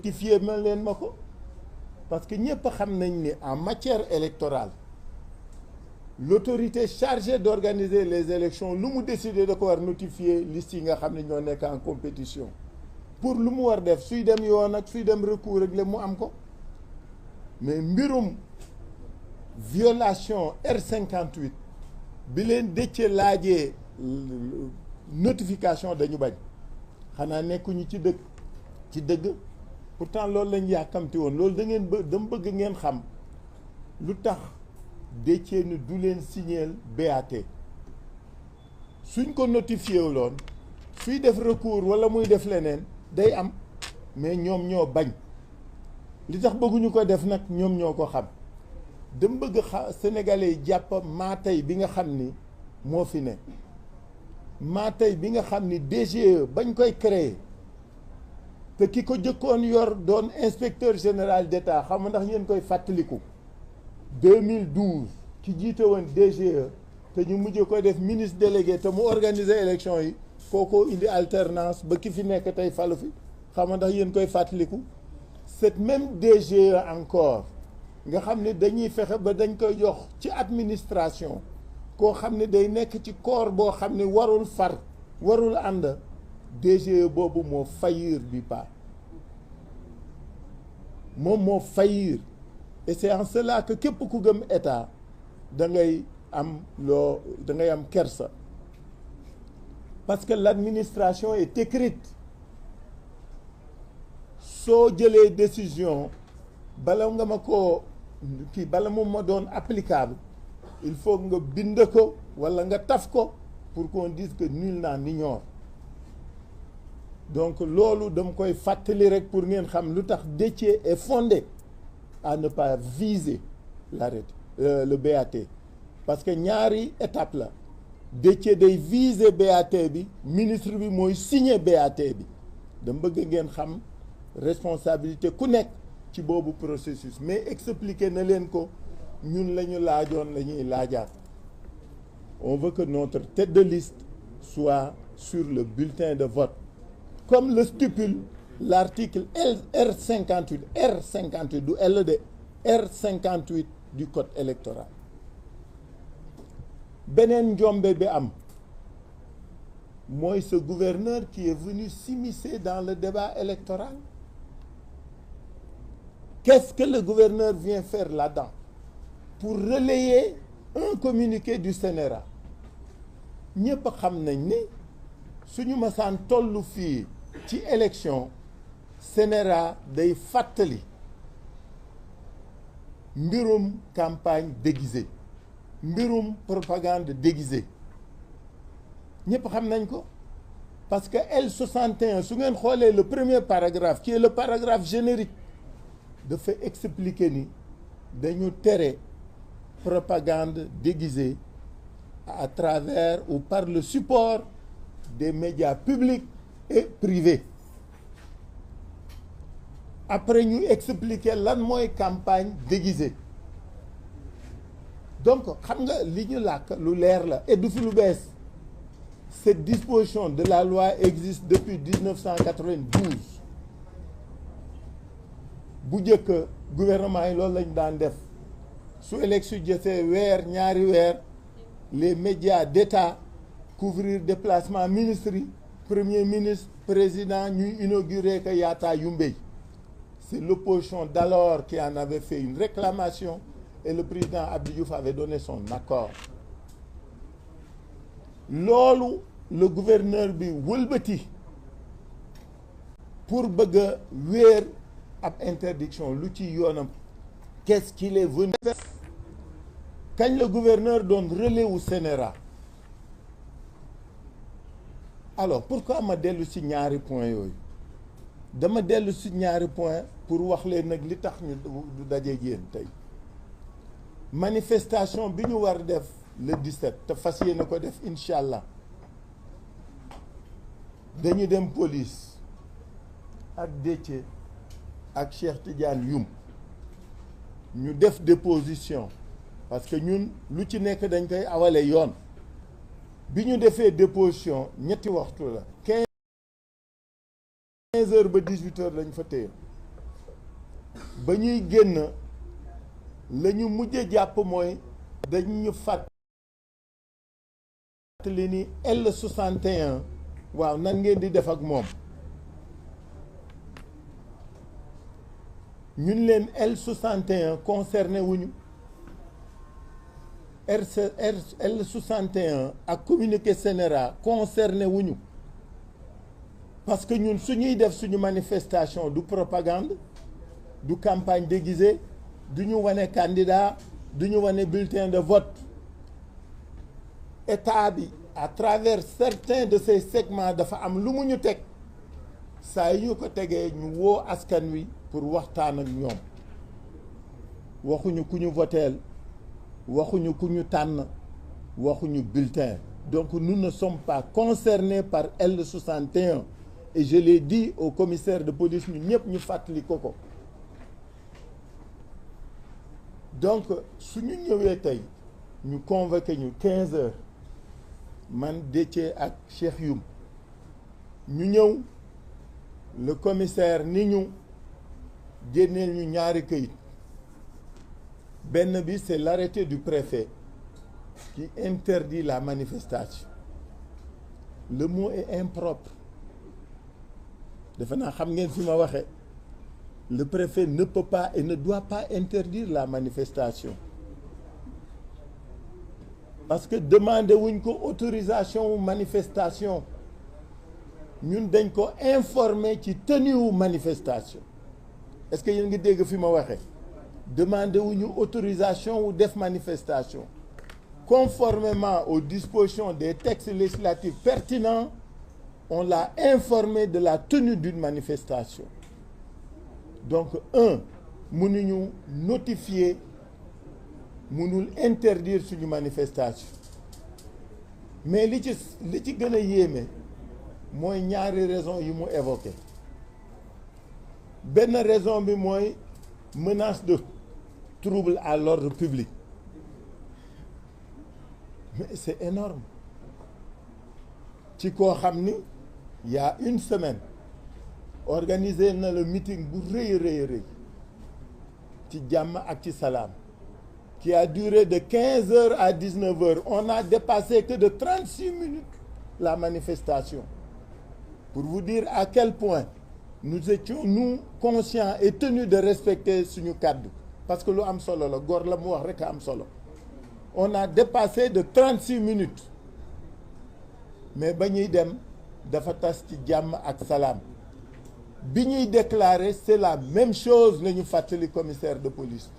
notifié ma leen ma ko parce que ñëpp xam nañ ni en matière électorale l'autorité chargée d'organiser les élections lu mu décider da ko war notifier liste yi nga xam ne ñoo nekk en compétition pour lu mu war def suy dem yoon ak suy dem recours rek la mu am ko mais mbirum violation R58 bi leen dëcce laajee notification dañu bañ xanaa nekkuñu ci dëgg pourtant loolu lañ yàkkamti woon loolu dama bëgg ngeen xam lu tax Déthié ni du leen signeel BAT suñ ko notifié wuloon suy def recours wala muy def leneen day am mais ñoom ñoo bañ li tax bëgguñu ko def nag ñoom ñoo ko xam dama bëgg sénégalais yi jàpp maa tey bi nga xam ni moo fi ne maa tey bi nga xam ni DGE bañ koy créer te ki ko jëkkoon yor doon inspecteur général d'État xam nga ndax ngeen koy fàttaliku 2012 ki jiite woon DGE te ñu mujj ko def ministre délégué te mu organiser élection yi kookoo indi alternance ba ki fi nekk tey falu fi xam nga ndax yéen koy fàttaliku cette même DGE encore nga xam ne dañuy fexe ba dañ koy jox ci administration koo xam ne day nekk ci corps boo xam ne warul ànd DGE boobu moo faillir bi pas moom moo faillir et c'est en cela que képp ku gëm état da ngay am kersa parce que l'administration est écrite soo jëlee décision bala nga ma ko bala mu ma doon applicable il faut nga bind ko walla nga taf ko pour qu'on dise que nul n'en ignore donc loolu dama koy fàttali rek pour ngeen xam lu tax Déthié est fondé à ne pas viser le BAT parce que ñaari étape la Déthié day viser BAT bi ministre bi mooy signer BAT bi dama bëgg ngeen xam responsabilité ku nekk ci boobu processus mais expliquer na leen ko ñun la ñu laajoon la ñuy laajaat on veut que notre tête de liste soit sur le bulletin de vote comme le stipule l'article R58 du L de R58 du code électoral beneen njombe bi am mooy ce gouverneur qui est venu s'immiscer dans le débat électoral. Qu'est-ce que le gouverneur vient faire là-dedans? Pour relayer un communiqué du CNRA. ñëpp xam nañ ne suñu masaan tollu fii ci élection CNRA day fàttali mbirum campagne déguisée mbirum propagande déguisée ñëpp xam nañ ko parce que L61 su ngeen xoolee le premier paragraphe qui est le paragraphe générique dafa expliquer ni dañu tere propagande déguisée à travers ou par le support des médias publics et privés après ñu expliquer lan mooy campagne déguisée donc xam nga li ñu làkk lu leer la et du fi lu bees cette disposition de la loi existe depuis 1992 bu njëkk gouvernement yi loolu lañu daan def su élection jotee weer ñaari weer les médias d'État couvrir déplacement ministres yi premier ministre président ñuy inaugurer que Yatta Yumbey. C'est l'opposition d'alors qui en avait fait une réclamation et le président Abdou Diouf avait donné son accord. Loolu le gouverneur bi wëlbati pour bëgg a wéer ab interdiction lu ci yoonam. Qu'est-ce qu'il est venu faire? Kañ le gouverneur doon relais wu CNRA. Alors pourquoi ma dellu ci ñaari point yooyu dama dellu ci ñaari point pour wax leen nag li tax ñu du daje yéen tey manifestation bi ñu war def le 17 te fas yéene ko def incha allah dañu dem police ak Déthié ak Cheikh Tidiane Youm ñu def déposition parce que ñun lu ci nekk dañ koy awale yoon bi ñu defee déposition ñetti waxtu la 15 heures ba 18 heures lañ fa téye ba ñuy génn la ñu mujj jàpp mooy dañ ñu fàttali ni L61 waaw nan ngeen di def ak moom ñun leen L61 concerné wuñu L61 ak communiqué général concerné wuñu parce que ñun suñuy def suñu manifestation du propagande du campagne déguisée du ñu wane candidat du ñu wane bulletin de vote état bi à travers certains de ces segments dafa am lu mu ñu teg saa yi ñu ko tegee ñu woo askan wi pour waxtaan ak ñoom waxuñu ku ñu voteel waxuñu ku ñu tànn waxuñu bulletin donc nous ne sommes pas concernés par L61 et je l'ai dit au commissaire de police ñu ñëpp ñu fàttali ko donc suñu ñëwee tey ñu convoqué ñu 15 heures man Déthié ak Cheikh Youm ñu ñëw le commissaire ni ñu génneel ñu ñaari këyit benn bi c'est l'arrêté du préfet qui interdit la manifestation le mot est impropre defe naa xam ngeen fi ma waxee le préfet ne peut pas et ne doit pas interdire la manifestation parce que demandé wuñ ko autorisation manifestation ñun dañ ko informer ci tenue wu manifestation est-ce que yéen ngi dégg fi ma waxee demandé wuñu autorisation wu def manifestation conformément aux dispositions des textes législatifs pertinents on l'a informé de la tenue d'une manifestation donc mënuñu notifier mënul interdire suñu manifestation mais li ci gën a yéeme mooy ñaari raison yi mu évoqué benn raison bi mooy menace de trouble à l'ordre public mais c'est énorme ci koo xam ni il y a une semaine organisé na le meeting bu rëy ci jàmm ak ci salaam qui a duré de 15 heures à 19 heures on n'a dépassé que de 36 minutes la manifestation pour vous dire à quel point nous étions nous conscients et tenus de respecter suñu kàddu parce que lu am solo la góor la mu wax rek a am solo on a dépassé de 36 minutes mais ba ñuy dem dafa tas ci jàmm ak salaam bi ñuy déclarer c'est la même chose la ñu fàttali commissaire de police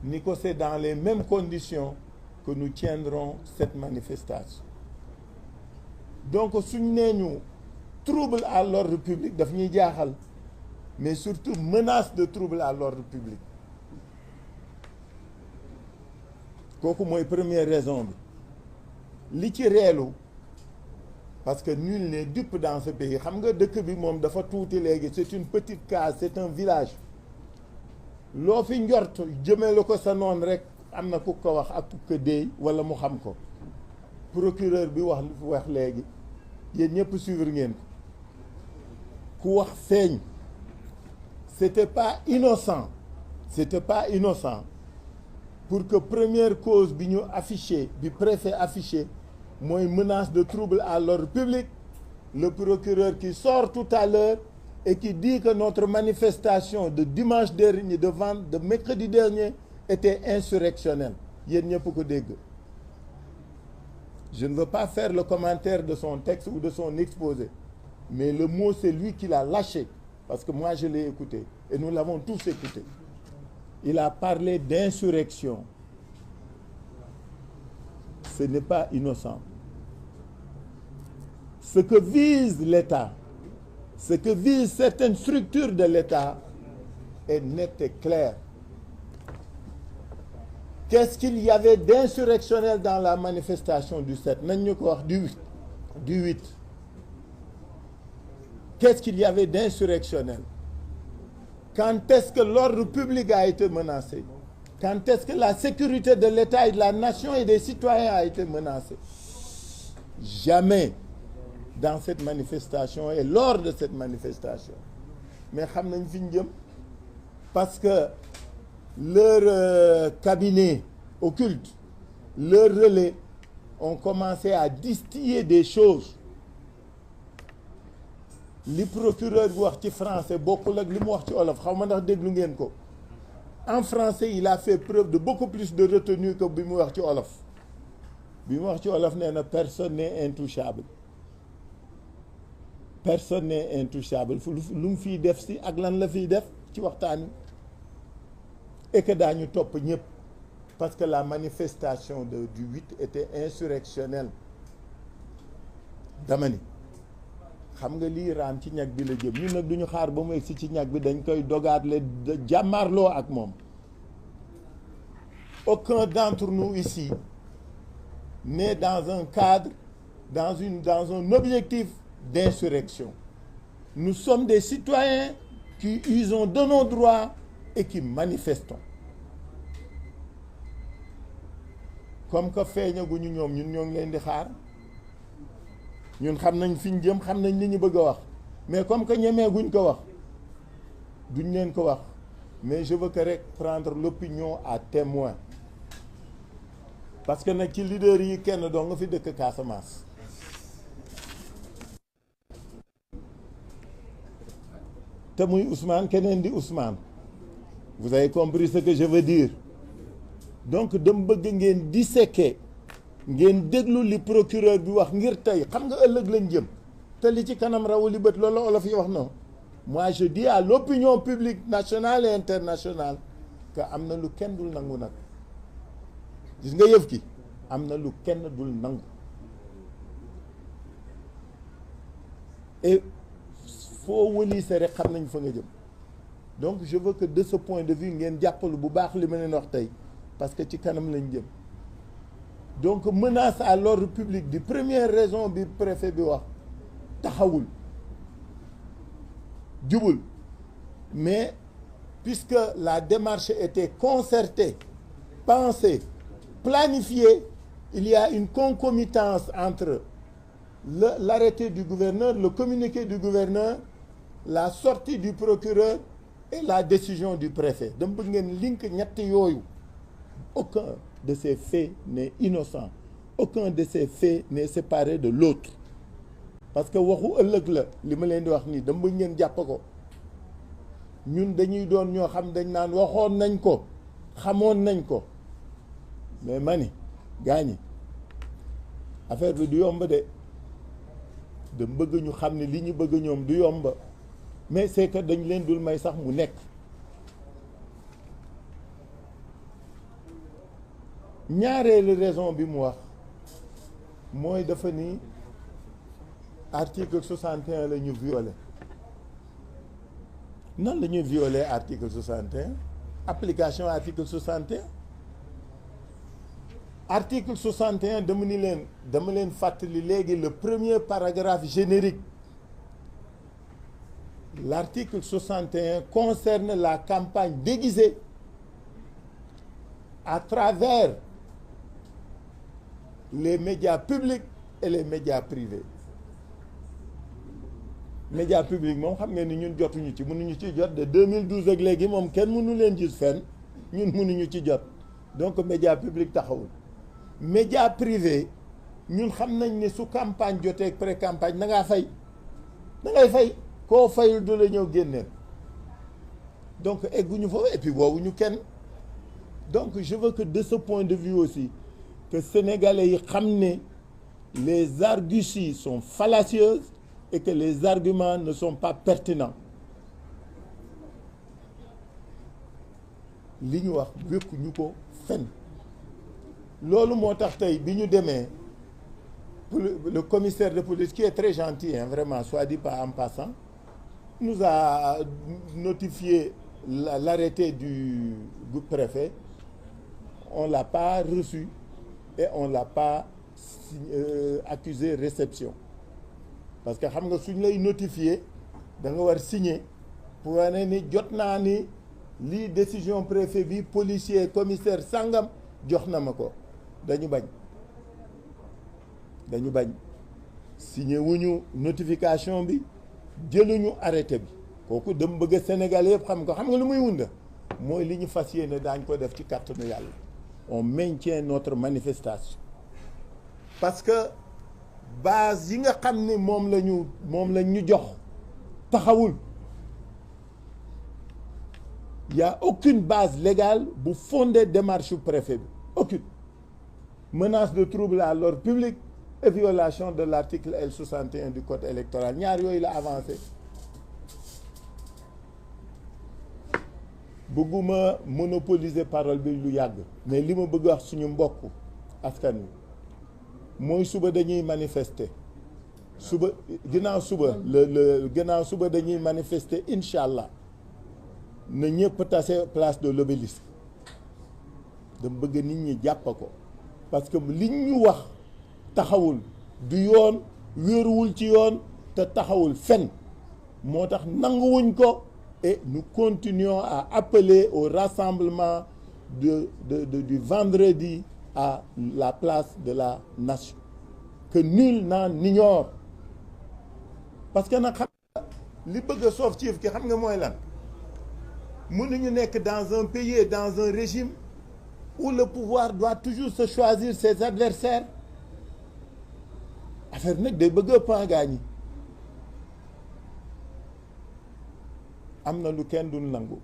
ni ko c'est dans les mêmes conditions que nous tiendrons cette manifestation donc suñ nee ñu trouble à l'ordre public daf ñuy jaaxal mais surtout menace de trouble à l'ordre public kooku mooy première raison bi li ci reelu parce que nul n'est dupe dans ce pays xam nga dëkk bi moom dafa tuuti léegi c'est une petite case c'est un village loo fi njort jëmee ko sa noon rek am na ku ko wax ak ku ko déey wala mu xam ko procureur bi wax léegi yéen ñëpp suivre ngeen ko ku wax feeñ c'était pas innocent pour que première cause bi ñu affiché bi préfet affiché mooy menace de trouble à l'ordre public le procureur qui sort tout à l'heure et qui dit que notre manifestation de dimanche dernier de mercredi dernier était insurrectionnelle yéen ñëpp ko dégg je ne veux pas faire le commentaire de son texte ou de son exposé mais le mot c'est lui qui l'a lâché parce que moi je l'ai écouté et nous l'avons tous écouté il a parlé d'insurrection ce n'est pas innocent ce que vise l'État ce que visent certaines structures de l'État est net et clair qu'est-ce qu'il y avait d'insurrectionnel dans la manifestation du 7 nañ ñu ko wax du 8 qu'est-ce qu'il y avait d'insurrectionnel quand est-ce que l'ordre public a été menacé quand est-ce que la sécurité de l'État et de la nation et des citoyens a été menacée jamais dans cette manifestation et lors de cette manifestation mais xam nañ fi ñu jëm parce que leur cabinet occulte, leur relais ont commencé à distiller des choses. li procureur bi wax ci français bokkul ak li mu wax ci olof xaw ma ndax déglu ngeen ko. En français il a fait preuve de beaucoup plus de retenue que bi mu wax ci olof. bi mu wax ci olof nee na personne n'est intouchable. personne n'est intouchable lu mu fiy def si ak lan la fiy def ci waxtaan wi et que daañu topp ñëpp parce que la manifestation du 8 était insurrectionnelle. dama ni xam nga lii raam ci ñag bi la jëm ñun nag duñu xaar ba mu egsi ci ñag bi dañ koy dogaatle jàmmaarloo ak moom. Aucun d'entre nous ici n'est dans un cadre, dans un objectif d'insurrection. Nous sommes des citoyens qui usons de nos droits et qui manifestons. Comme que feeñaguñu ñoom ñun ñoo ngi leen di xaar ñun xam nañ fi ñu jëm xam nañ li ñu bëgg a wax mais comme que ñemeeguñ ko wax duñ leen ko wax mais je veux que rek prendre l'opinion à témoin parce que nag ci leader yi kenn doo nga fi dëkk Casamance. te muy Ousmane keneen di Ousmane vous avez compris ce que je veux dire donc dama bëgg ngeen disséquer ngeen déglu li procureur bi wax ngir tey xam nga ëllëg lañ jëm te li ci kanam rawu li bët loolu olof yi wax na moi je dis à l'opinion publique nationale et internationale que am na lu kenn dul nangu nag gis nga yëf ki am na lu kenn dul nangu et foo wëliise rek xam nañ fa nga jëm donc je veux que de ce point de vue ngeen jàppalu bu baax li ma leen wax tey parce que ci kanam lañ jëm donc menace à l'ordre public di première raison bi préfet bi wax taxawul jubul mais puisque la démarche était concertée pensée planifiée il y a une concomitance entre l'arrêté du gouverneur le communiqué du gouverneur la sortie du procureur et la décision du préfet dama bëgg ngeen link ñett yooyu aucun de ces faits n'est innocent aucun de ces faits n'est séparé de l'autre parce que waxu ëllëg la li ma leen di wax nii dama bëgg ngeen jàpp ko ñun dañuy doon ñoo xam dañ naan waxoon nañ ko xamoon nañ ko mais mani gaañi affaire bi du yomb de dama bëgg ñu xam ne li ñu bëgg ñoom du yomb mais c'est que dañ leen dul may sax mu nekk ñaareelu raison bi mu wax mooy dafa ni article 61 la ñu violé nan la ñuy violé article 61 application article 61 article 61 dama leen fàttali léegi le premier paragraphe générique l'article 61 concerne la campagne déguisée à travers les médias publics et les médias privés médias publics moom xam ngeen ni ñun jotuñu ci mënuñu ci jot de 2012 ak léegi moom kenn mënu leen gis fenn ñun mënuñu ci jot donc médias publics taxawul médias privés ñun xam nañ ne su campagne jotee ak pré-campagne da ngaa fay da ngay fay koo fayul du la ñëw génneel donc egguñu foofu et puis woowuñu kenn donc je veux que de ce point de vue aussi que sénégalais yi xam ne les arguties sont fallacieuses et que les arguments ne sont pas pertinents li ñu wax wékkuñu ko fen loolu moo tax tey bi ñu demee le commissaire de police qui est très gentil hein, vraiment soit dit pas en passant nous a notifié l'arrêté du préfet on l'a pas reçu et on l'a pas accusé réception parce que xam nga suñ lay notifié da nga war signer pour wane ni jot naa ni lii décision préfet bi policier commissaire sangam jox na ma ko dañu bañ signer wuñu notification bi jëluñu arrêté bi kooku dama bëgg Sénégal yëpp xam ko. xam nga lu muy wunda mooy li ñu fas yéene daañ ko def ci kàttanu yàlla. On maintient notre manifestation parce que base yi nga xam ni moom lañ ñu jox taxawul. Il y a aucune base légale bu fonder démarche du préfet bi aucune. Menace de trouble à l'ordre public et violation de l'article L61 du code électoral ñaar yooyu la avancé. bëgguma monopoliser parole bi lu yàgg mais li ma bëgg wax suñu mbokk askan wi mooy suba dañuy manifester suba ginnaaw suba ginnaaw suba dañuy manifester incha allah na ñëpp tase place de l'Obélisque dama bëgg nit ñi jàpp ko parce que liñ ñu wax taxawul du yoon wéeruwul ci yoon te taxawul fen moo tax nanguwuñ ko. Et nous continuons à appeler au rassemblement du vendredi à la place de la nation. Que nul n'en ignore. Parce que nag xam nga li bëgg a soof ciif ki xam nga mooy lan mënuñu nekk dans un pays et dans un régime où le pouvoir doit toujours se choisir ses adversaires affaire nag day bëgg a pangaañi. am na lu kenn dul nangu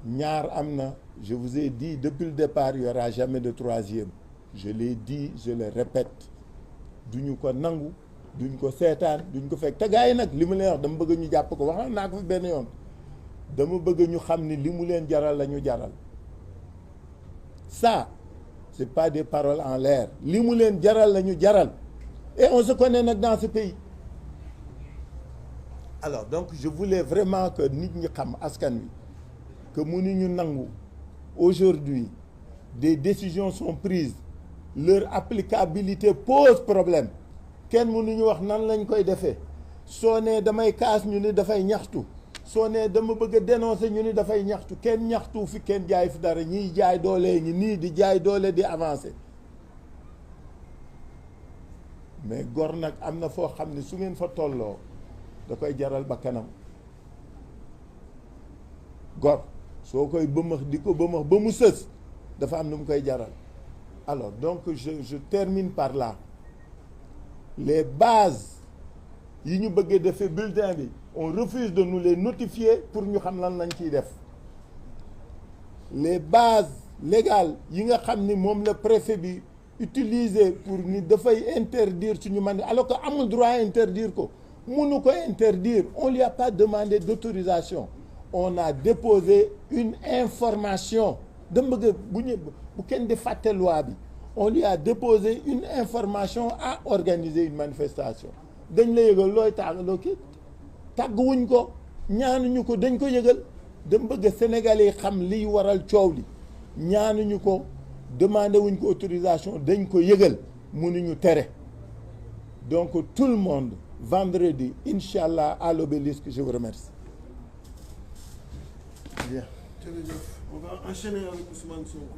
ñaar am na je vous ai dit depuis le départ il y aura jamais de troisième je l'ai dit je le répète duñu ko nangu duñ ko seetaan duñ ko fekk te gars yi nag li mu leen wax dama bëgg ñu jàpp ko wax naa ko fi benn yoon dama bëgg ñu xam ni li mu leen jaral la ñu jaral ça c'est pas des paroles en l'air li mu leen jaral la ñu jaral et on se connaît nag dans ce pays. Alors donc je voulais vraiment que nit ñi xam askan wi que mënuñu nangu aujourd'hui des décisions sont prises leur applicabilité pose problème kenn mënuñu wax nan lañ koy defee soo nee damay kaas ñu ni dafay ñaxtu soo nee dama bëgg a dénoncer ñu ni dafay ñaxtu kenn ñaxtu fi kenn jaay fi dara ñiy jaay doole ngi nii di jaay doole di avancer mais gor nag am na foo xam ne su ngeen fa tolloo da koy jaral ba kanam gor soo koy bëmax di ko bëmax ba mu sës dafa am nu mu koy jaral. Alors donc je termine par là les bases yi ñu bëggee defee bulletin bi on refuse de nous les notifier pour ñu xam lan lañ ciy def les bases légales yi nga xam ni moom la préfet bi utiliser pour ni dafay interdire suñu man alors que amul droit interdire ko. mënu ko interdire on lui a pas demandé d'autorisation on a déposé une information dama bëgg bu kenn di fàtte loi bi on lui a déposé une information à organiser une manifestation dañ la yëgal looy tàggaloo kii tàgguwuñ ko ñaanuñu ko dañ ko yëgal dama bëgg Sénégalais xam liy waral coow li ñaanuñu ko demandé wuñ ko autorisation dañ ko yëgal mënuñu tere donc tout le monde vendredi inchallah à l'Obélisque je vous remercie. Bien. On va enchaîner avec Ousmane Sonko.